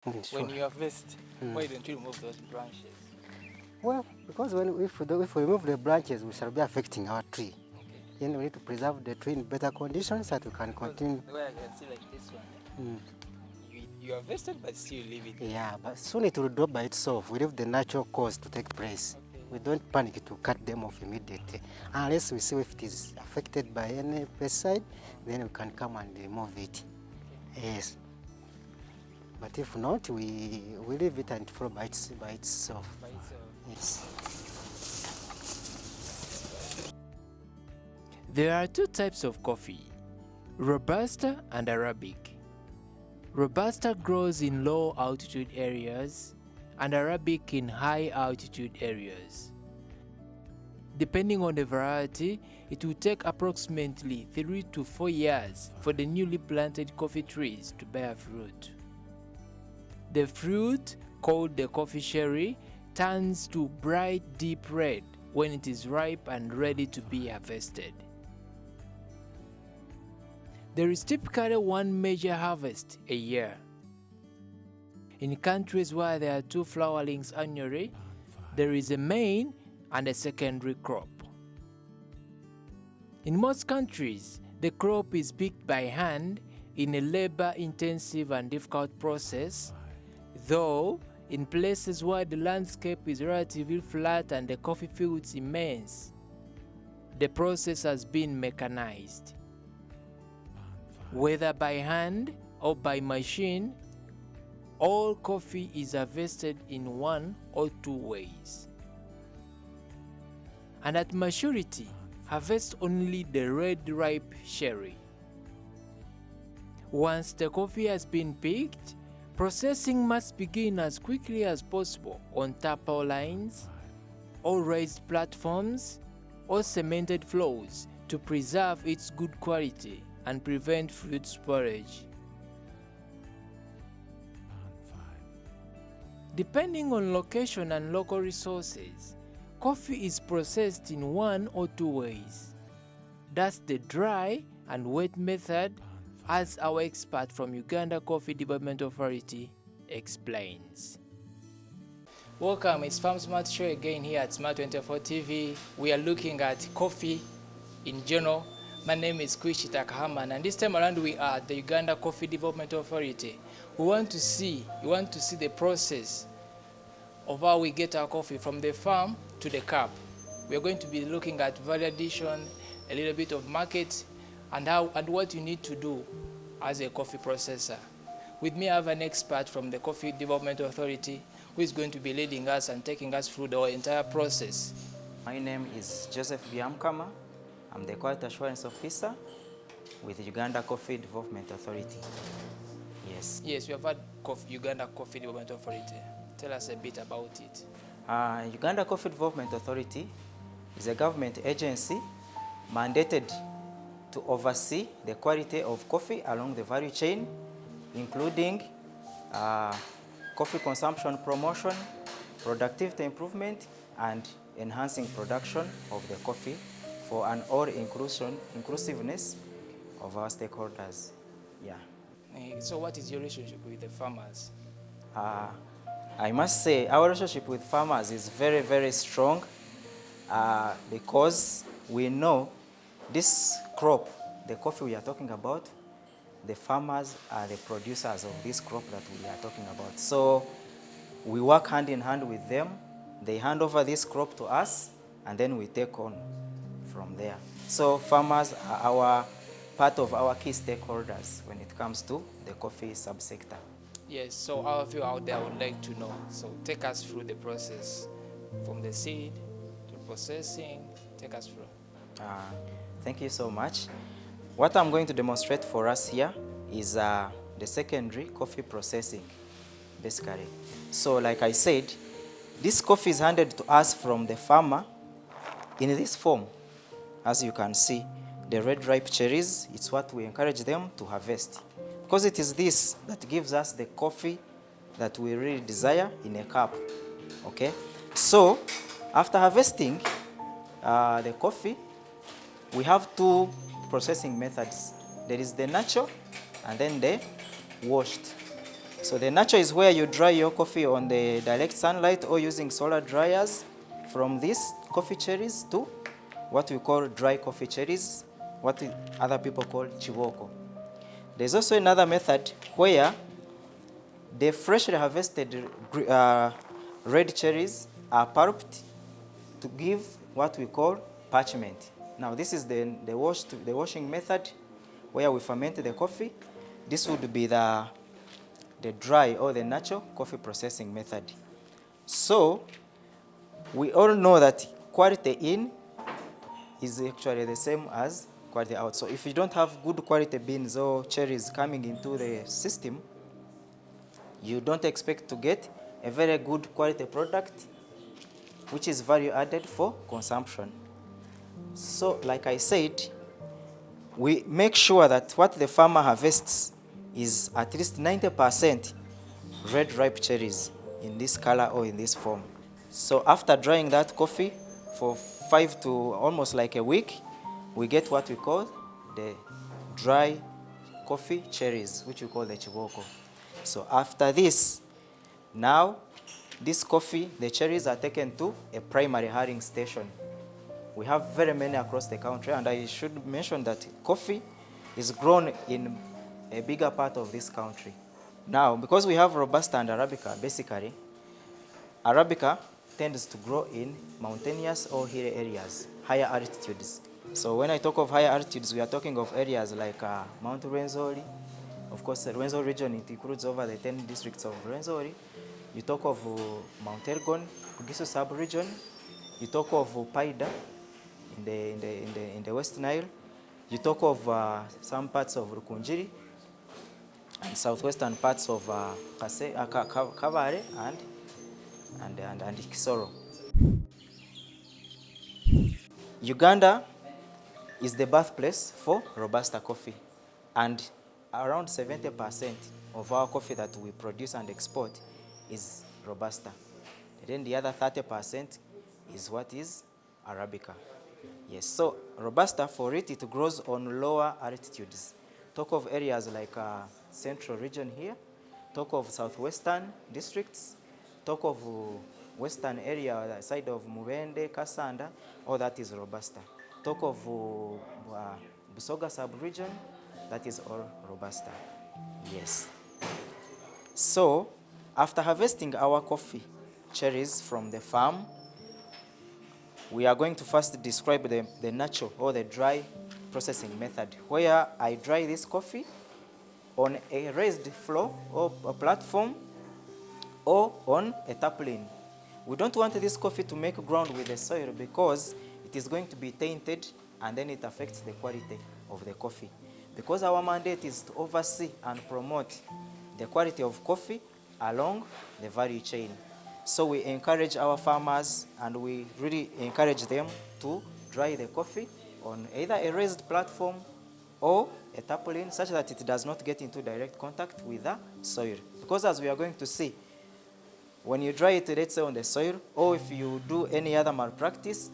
Sure. When you harvest, why don't you remove those branches? Well, because if we remove the branches, we shall be affecting our tree. Okay. Then we need to preserve the tree in better conditions so that we can Because continue. the way I can see like this one, Mm. you harvested but still leave it. Yeah, but soon it will drop by itself. We leave the natural course to take place. Okay. We don't panic to cut them off immediately. Unless we see if it is affected by any pesticide, then we can come and remove it. Okay. Yes. But if not, we leave it and follow by itself. By itself. Yes. There are two types of coffee, Robusta and Arabic. Robusta grows in low altitude areas and Arabic in high altitude areas. Depending on the variety, it will take approximately 3 to 4 years for the newly planted coffee trees to bear fruit. The fruit, called the coffee cherry, turns to bright deep red when it is ripe and ready to be harvested. There is typically one major harvest a year. In countries where there are 2 flowerings annually, there is a main and a secondary crop. In most countries, the crop is picked by hand in a labor-intensive and difficult process, though in places where the landscape is relatively flat and the coffee fields immense, the process has been mechanized. Whether by hand or by machine, all coffee is harvested in 1 or 2 ways. And at maturity, harvest only the red ripe cherry. Once the coffee has been picked, processing must begin as quickly as possible on tapper lines, or raised platforms, or cemented floors to preserve its good quality and prevent fruit spoilage. Depending on location and local resources, coffee is processed in 1 or 2 ways. That's the dry and wet method, as our expert from Uganda Coffee Development Authority explains. Welcome, it's Farm Smart Show again here at Smart 24 TV. We are looking at coffee in general. My name is Kwishi Takahaman, and this time around we are at the Uganda Coffee Development Authority. We want to see the process of how we get our coffee from the farm to the cup. We are going to be looking at value addition, a little bit of market, and what you need to do as a coffee processor. With me, I have an expert from the Coffee Development Authority who is going to be leading us and taking us through the entire process. My name is Joseph Byamkama. I'm the Quality Assurance Officer with the Uganda Coffee Development Authority. Yes. Yes, we have had Uganda Coffee Development Authority. Tell us a bit about it. Uganda Coffee Development Authority is a government agency mandated to oversee the quality of coffee along the value chain, including coffee consumption promotion, productivity improvement, and enhancing production of the coffee for an all-inclusiveness of our stakeholders. Yeah. So what is your relationship with the farmers? I must say our relationship with farmers is very, very strong because we know this crop, the coffee we are talking about, the farmers are the producers of this crop that we are talking about. So we work hand in hand with them. They hand over this crop to us, and then we take on from there. So farmers are part of our key stakeholders when it comes to the coffee subsector. Yes, so all of you out there would like to know. So take us through the process from the seed to processing. Take us through. Thank you so much. What I'm going to demonstrate for us here is the secondary coffee processing, basically. So like I said, this coffee is handed to us from the farmer in this form. As you can see, the red ripe cherries, it's what we encourage them to harvest. Because it is this that gives us the coffee that we really desire in a cup. Okay? So, after harvesting the coffee, we have 2 processing methods. There is the natural and then the washed. So the nacho is where you dry your coffee on the direct sunlight or using solar dryers. From these coffee cherries to what we call dry coffee cherries, what other people call chiboko. There's also another method where the freshly harvested red cherries are pulped to give what we call parchment. Now this is the washing method where we ferment the coffee. This would be the dry or the natural coffee processing method. So we all know that quality in is actually the same as quality out. So if you don't have good quality beans or cherries coming into the system, you don't expect to get a very good quality product which is value added for consumption. So like I said, we make sure that what the farmer harvests is at least 90% red ripe cherries in this color or in this form. So after drying that coffee for 5 to almost like a week, we get what we call the dry coffee cherries, which we call the chiboko. So after this, now this coffee, the cherries are taken to a primary hulling station. We have very many across the country, and I should mention that coffee is grown in a bigger part of this country. Now, because we have Robusta and Arabica, basically, Arabica tends to grow in mountainous or hilly areas, higher altitudes. So when I talk of higher altitudes, we are talking of areas like Mount Rwenzori. Of course, the Rwenzori region, it includes over the 10 districts of Rwenzori. You talk of Mount Elgon, Kugiso sub-region. You talk of Paida in the West Nile. You talk of some parts of Rukunjiri and southwestern parts of Kabare and Kisoro. Uganda is the birthplace for Robusta coffee, and around 70% of our coffee that we produce and export is Robusta. Then the other 30% is what is Arabica. Yes, so Robusta, for it grows on lower altitudes. Talk of areas like central region here, talk of southwestern districts, talk of western area, side of Mubende, Kasanda, all that is Robusta. Talk of Busoga sub-region, that is all Robusta. Yes. So, after harvesting our coffee cherries from the farm, we are going to first describe the natural or the dry processing method, where I dry this coffee on a raised floor or a platform or on a tarpaulin. We don't want this coffee to make ground with the soil because it is going to be tainted and then it affects the quality of the coffee. Because our mandate is to oversee and promote the quality of coffee along the value chain. So we encourage our farmers and we really encourage them to dry the coffee on either a raised platform or a tarpaulin such that it does not get into direct contact with the soil. Because as we are going to see, when you dry it, let's say on the soil, or if you do any other malpractice,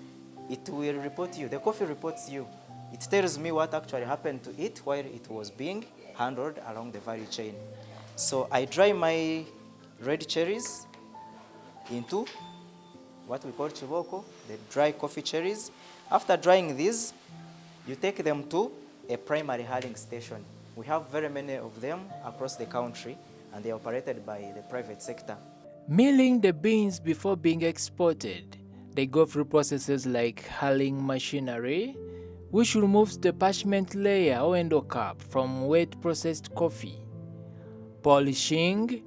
it will report you. The coffee reports you. It tells me what actually happened to it while it was being handled along the value chain. So I dry my red cherries into what we call chiboko, the dry coffee cherries. After drying these, you take them to a primary hulling station. We have very many of them across the country, and they are operated by the private sector. Milling the beans before being exported, they go through processes like hulling machinery, which removes the parchment layer or endocap from wet processed coffee. Polishing,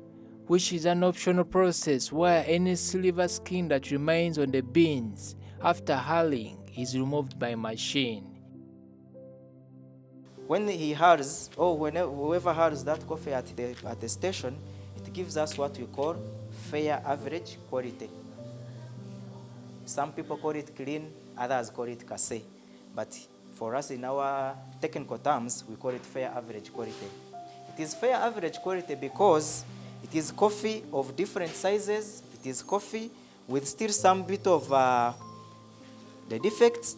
which is an optional process where any silver skin that remains on the beans after hulling is removed by machine. When he hulls, or whoever hulls that coffee at the station, it gives us what we call fair average quality. Some people call it clean, others call it cassé. But for us, in our technical terms, we call it fair average quality. It is fair average quality because it is coffee of different sizes. It is coffee with still some bit of the defects,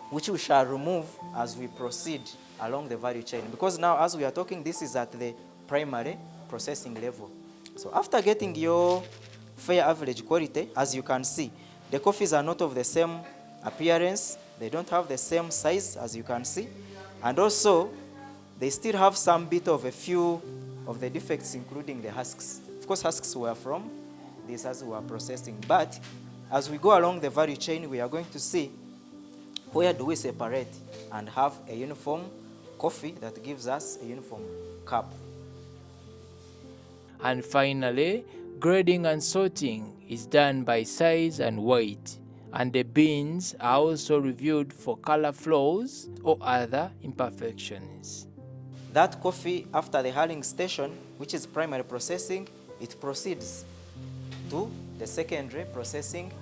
which we shall remove as we proceed along the value chain. Because now, as we are talking, this is at the primary processing level. So after getting your fair average quality, as you can see, the coffees are not of the same appearance. They don't have the same size, as you can see. And also, they still have some bit of a few of the defects, including the husks. Of course, husks were from these as we were processing. But as we go along the value chain, we are going to see where do we separate and have a uniform coffee that gives us a uniform cup. And finally, grading and sorting is done by size and weight, and the beans are also reviewed for color flaws or other imperfections. That coffee, after the hulling station, which is primary processing, it proceeds to the secondary processing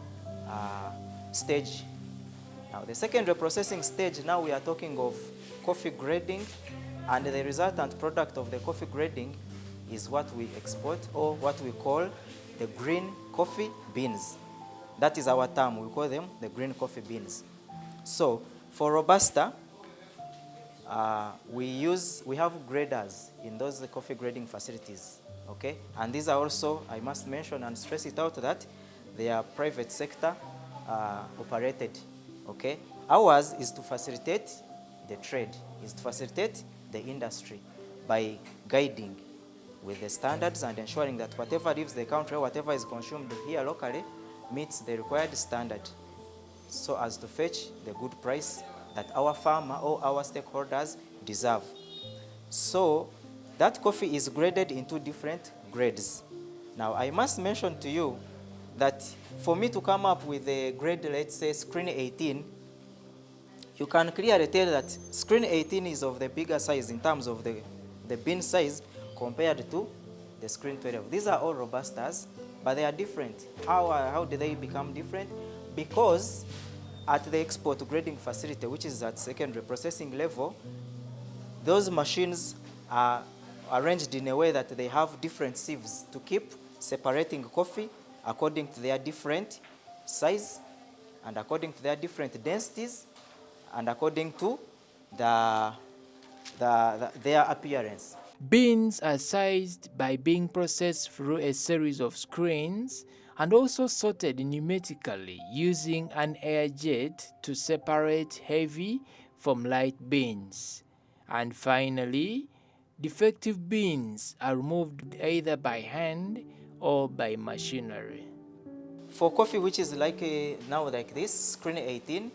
stage. Now, the secondary processing stage, now we are talking of coffee grading, and the resultant product of the coffee grading is what we export, or what we call the green coffee beans. That is our term. We call them the green coffee beans. So for Robusta, we have graders in those coffee grading facilities, okay? And these are also, I must mention and stress it out, that they are private sector operated, okay? Ours is to facilitate the trade, is to facilitate the industry by guiding with the standards and ensuring that whatever leaves the country, whatever is consumed here locally, meets the required standard, so as to fetch the good price that our farmer or our stakeholders deserve. So that coffee is graded into different grades. Now, I must mention to you that for me to come up with a grade, let's say screen 18, you can clearly tell that screen 18 is of the bigger size in terms of the bean size compared to the screen 12. These are all Robustas, but they are different. How do they become different? Because at the export grading facility, which is at secondary processing level, those machines are arranged in a way that they have different sieves to keep separating coffee according to their different size and according to their different densities and according to their appearance. Beans are sized by being processed through a series of screens and also sorted pneumatically using an air jet to separate heavy from light beans. And finally, defective beans are removed either by hand or by machinery. For coffee, which is like now like this, screen 18,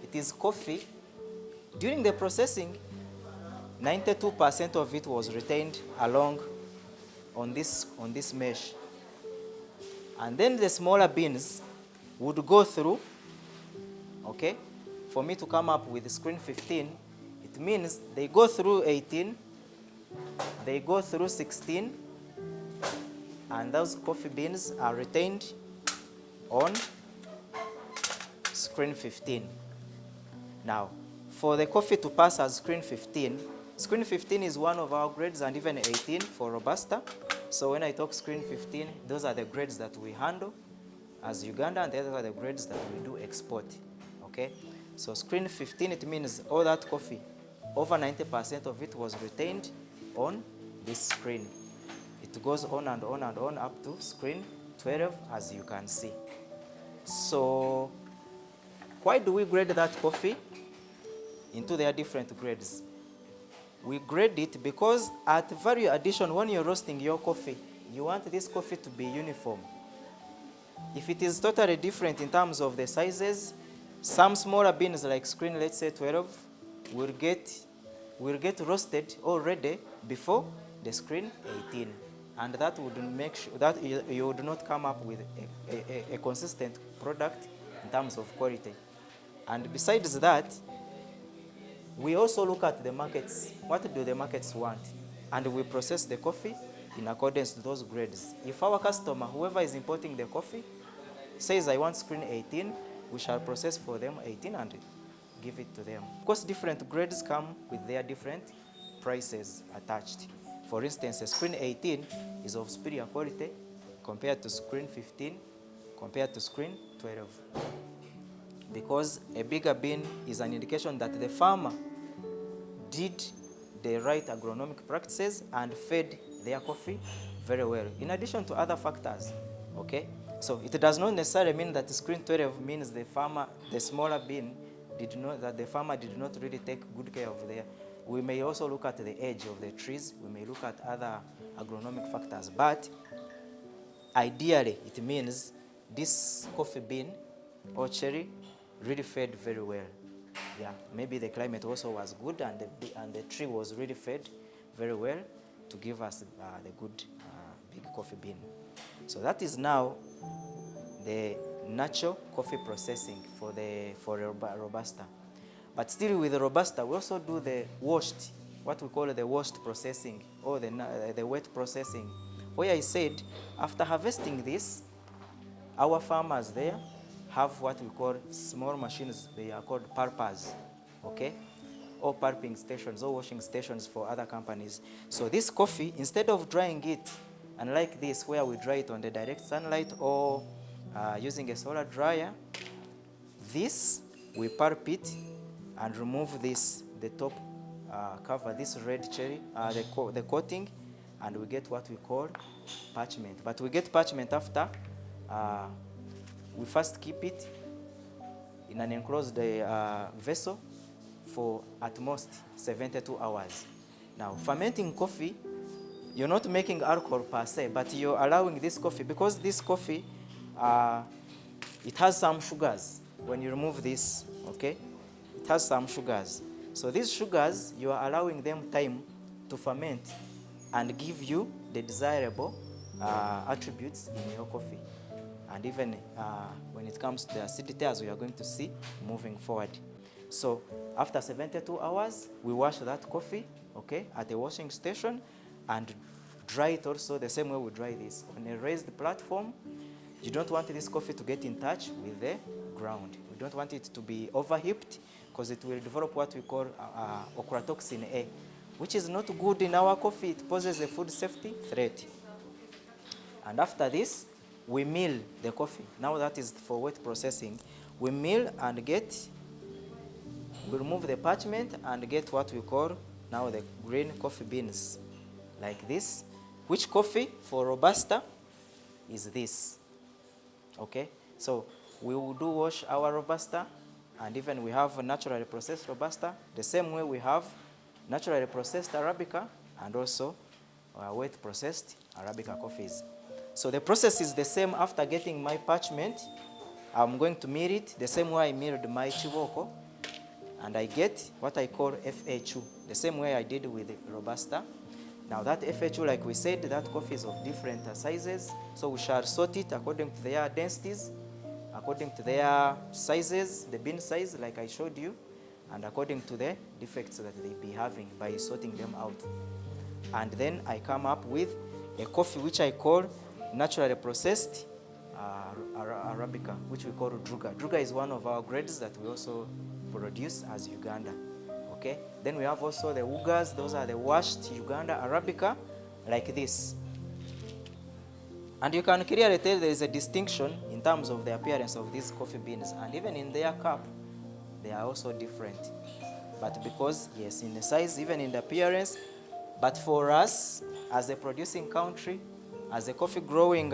it is coffee. During the processing, 92% of it was retained along on this mesh. And then the smaller beans would go through, okay? For me to come up with screen 15, it means they go through 18, they go through 16, and those coffee beans are retained on screen 15. Now, for the coffee to pass as screen 15 is one of our grades, and even 18 for Robusta. So when I talk screen 15, those are the grades that we handle as Uganda, and those are the grades that we do export, okay? So screen 15, it means all that coffee, over 90% of it was retained on this screen. It goes on and on and on up to screen 12, as you can see. So why do we grade that coffee into their different grades? We grade it because at value addition, when you're roasting your coffee, you want this coffee to be uniform. If it is totally different in terms of the sizes, some smaller beans like screen, let's say 12, will get roasted already before the screen 18. And that would make sure that you would not come up with a consistent product in terms of quality. And besides that, we also look at the markets. What do the markets want? And we process the coffee in accordance to those grades. If our customer, whoever is importing the coffee, says, I want screen 18, we shall process for them 18 and give it to them. Of course, different grades come with their different prices attached. For instance, a screen 18 is of superior quality compared to screen 15, compared to screen 12. Because a bigger bean is an indication that the farmer did the right agronomic practices and fed their coffee very well, in addition to other factors. Okay, so it does not necessarily mean that screen 12 means the farmer, the smaller bean, that the farmer did not really take good care of their. We may also look at the age of the trees. We may look at other agronomic factors, but ideally it means this coffee bean or cherry really fed very well. Yeah, maybe the climate also was good, and the tree was really fed very well to give us the good big coffee bean. So that is now the natural coffee processing for Robusta. But still with the Robusta, we also do the washed, what we call the washed processing, or the wet processing, where I said after harvesting this, our farmers there have what we call small machines. They are called pulpers, okay? Or pulping stations or washing stations for other companies. So this coffee, instead of drying it, unlike this where we dry it on the direct sunlight or using a solar dryer, this we pulp it and remove this, the top cover, this red cherry, the coating, and we get what we call parchment. But we get parchment after we first keep it in an enclosed vessel for at most 72 hours. Now, fermenting coffee, you're not making alcohol per se, but you're allowing this coffee, because this coffee, it has some sugars. When you remove this, okay, it has some sugars. So these sugars, you are allowing them time to ferment and give you the desirable attributes in your coffee. And even when it comes to the acidity, as we are going to see moving forward. So after 72 hours, we wash that coffee, okay, at a washing station, and dry it also the same way we dry this. On a raised platform, you don't want this coffee to get in touch with the ground. We don't want it to be overheated, because it will develop what we call ochratoxin A, which is not good in our coffee. It poses a food safety threat. And after this, we mill the coffee. Now that is for wet processing. We mill and we remove the parchment and get what we call now the green coffee beans, like this. Which coffee for Robusta is this? Okay, so we will do wash our Robusta, and even we have naturally processed Robusta, the same way we have naturally processed Arabica and also wet processed Arabica coffees. So the process is the same. After getting my parchment, I'm going to mill it the same way I milled my chiboko, and I get what I call FHU, the same way I did with the Robusta. Now that FHU, like we said, that coffee is of different sizes, so we shall sort it according to their densities, according to their sizes, the bean size, like I showed you, and according to the defects that they be having by sorting them out. And then I come up with a coffee which I call naturally processed Arabica, which we call Druga. Druga is one of our grades that we also produce as Uganda. Okay. Then we have also the Ugas. Those are the washed Uganda Arabica, like this. And you can clearly tell there is a distinction in terms of the appearance of these coffee beans, and even in their cup, they are also different. But because, yes, in the size, even in the appearance, but for us, as a producing country, as a coffee growing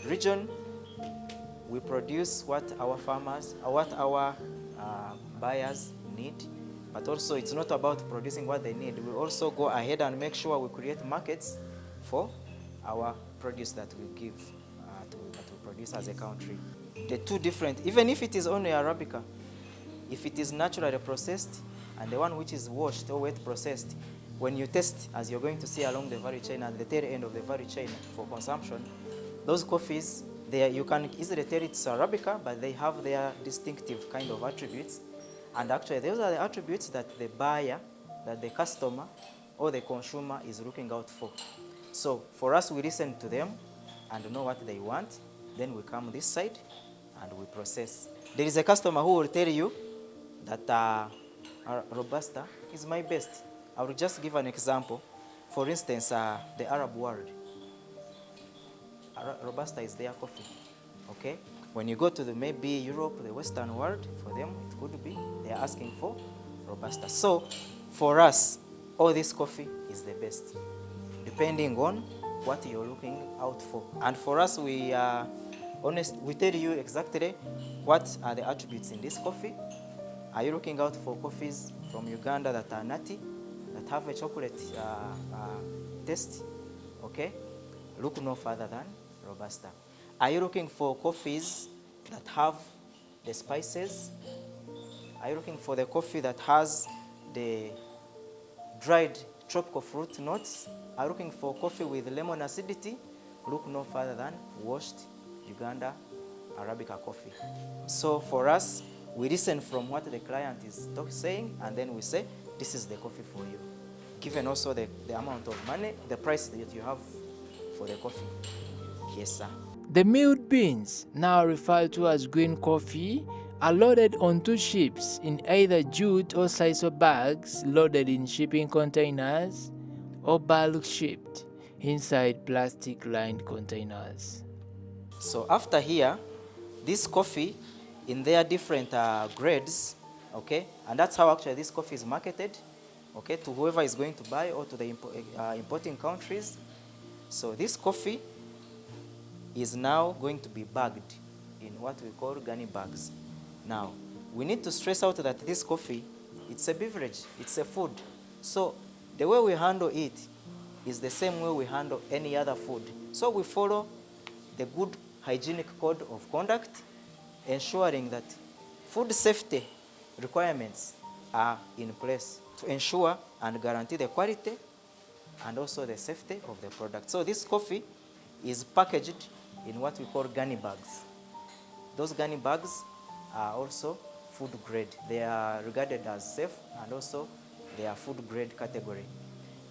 region, we produce what our farmers, what our buyers need. But also, it's not about producing what they need. We also go ahead and make sure we create markets for our produce that we give, that we produce as a country. The two different, even if it is only Arabica, if it is naturally processed and the one which is washed or wet processed, when you test, as you're going to see along the value chain, at the tail end of the value chain for consumption, those coffees, you can easily tell it's Arabica, but they have their distinctive kind of attributes. And actually, those are the attributes that the buyer, that the customer, or the consumer is looking out for. So for us, we listen to them and know what they want. Then we come this side and we process. There is a customer who will tell you that Robusta is my best. I will just give an example. For instance, the Arab world. Robusta is their coffee, okay? When you go to maybe Europe, the Western world, for them it could be, they are asking for Robusta. So for us, all this coffee is the best, depending on what you're looking out for. And for us, we are honest. We tell you exactly what are the attributes in this coffee. Are you looking out for coffees from Uganda that are nutty, that have a chocolate taste? Okay, look no further than Robusta. Are you looking for coffees that have the spices? Are you looking for the coffee that has the dried tropical fruit notes? Are you looking for coffee with lemon acidity? Look no further than washed Uganda Arabica coffee. So for us, we listen from what the client is saying, and then we say, this is the coffee for you. Given also the amount of money, the price that you have for the coffee. Yes, sir. The milled beans, now referred to as green coffee, are loaded onto ships in either jute or sisal bags loaded in shipping containers or bulk shipped inside plastic-lined containers. So after here, this coffee in their different grades, okay, and that's how actually this coffee is marketed, okay, to whoever is going to buy or to the importing countries. So this coffee is now going to be bagged in what we call gunny bags. Now, we need to stress out that this coffee, it's a beverage, it's a food. So the way we handle it is the same way we handle any other food. So we follow the good hygienic code of conduct, ensuring that food safety requirements are in place to ensure and guarantee the quality and also the safety of the product. So this coffee is packaged in what we call gunny bags. Those gunny bags are also food grade. They are regarded as safe, and also they are food grade category.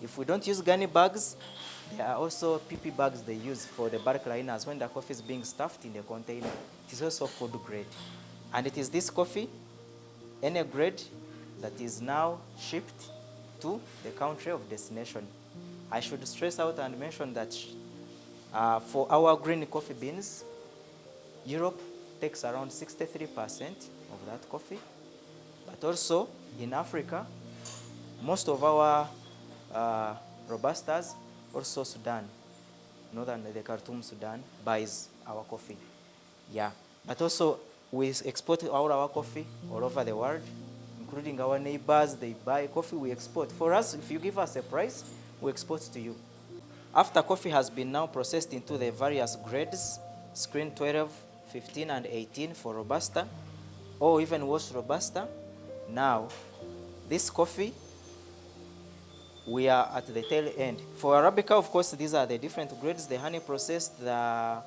If we don't use gunny bags, there are also PP bags they use for the bulk liners when the coffee is being stuffed in the container. It is also food grade. And it is this coffee, any grade, that is now shipped to the country of destination. I should stress out and mention that for our green coffee beans, Europe takes around 63% of that coffee. But also in Africa, most of our Robustas, also Sudan, northern the Khartoum, Sudan, buys our coffee. Yeah, but also we export all our coffee all over the world, including our neighbors. They buy coffee, we export. For us, if you give us a price, we export to you. After coffee has been now processed into the various grades, screen 12, 15, and 18 for Robusta, or even washed Robusta, now this coffee, we are at the tail end. For Arabica, of course, these are the different grades: the honey processed, the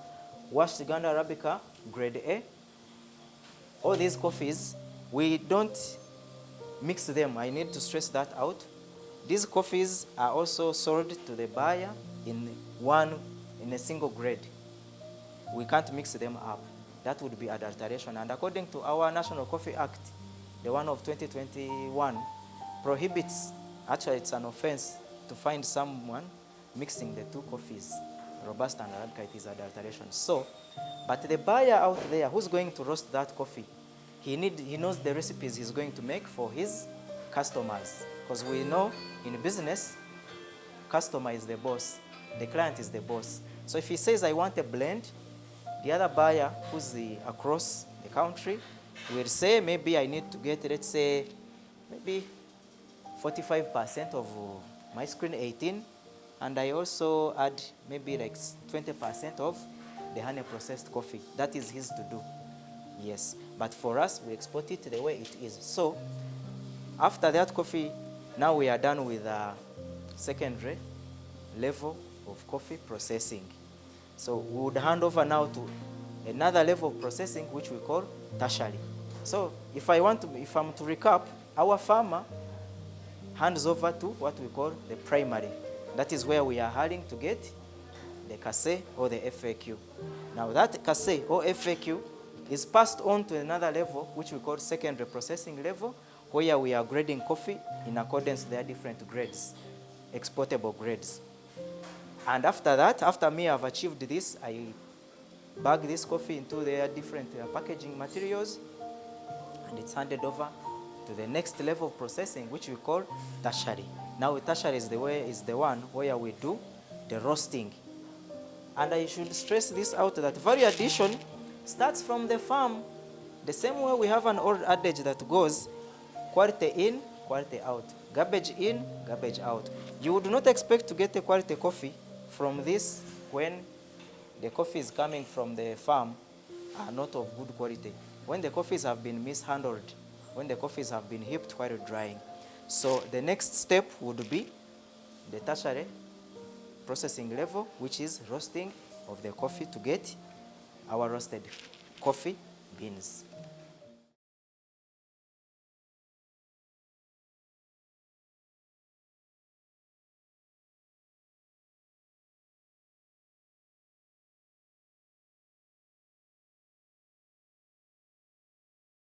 washed Uganda Arabica, grade A. All these coffees, we don't mix them. I need to stress that out. These coffees are also sold to the buyer in a single grade. We can't mix them up. That would be adulteration. And according to our National Coffee Act, the one of 2021, prohibits, actually it's an offense to find someone mixing the two coffees, Robusta and Arabica. It is adulteration. So, but the buyer out there who's going to roast that coffee, he knows the recipes he's going to make for his customers. Because we know in business, customer is the boss, the client is the boss. So if he says, I want a blend, the other buyer who's across the country will say, maybe I need to get, let's say, maybe 45% of my screen 18, and I also add maybe like 20% of the honey processed coffee. That is his to do. Yes, but for us, we export it the way it is. So after that coffee, now we are done with the secondary level of coffee processing. So we would hand over now to another level of processing, which we call tertiary. So if I'm to recap, our farmer hands over to what we call the primary. That is where we are hurrying to get the casse or the FAQ. Now that casse or FAQ is passed on to another level, which we call secondary processing level, where we are grading coffee in accordance with their different grades, exportable grades. And after that, after me I've achieved this, I bag this coffee into their different packaging materials, and it's handed over to the next level of processing, which we call tertiary. Now tertiary is the one where we do the roasting. And I should stress this out, that value addition starts from the farm. The same way we have an old adage that goes quality in, quality out, garbage in, garbage out. You would not expect to get a quality coffee from this when the coffee is coming from the farm are not of good quality, when the coffees have been mishandled, when the coffees have been heaped while drying. So the next step would be the tertiary processing level, which is roasting of the coffee to get our roasted coffee beans.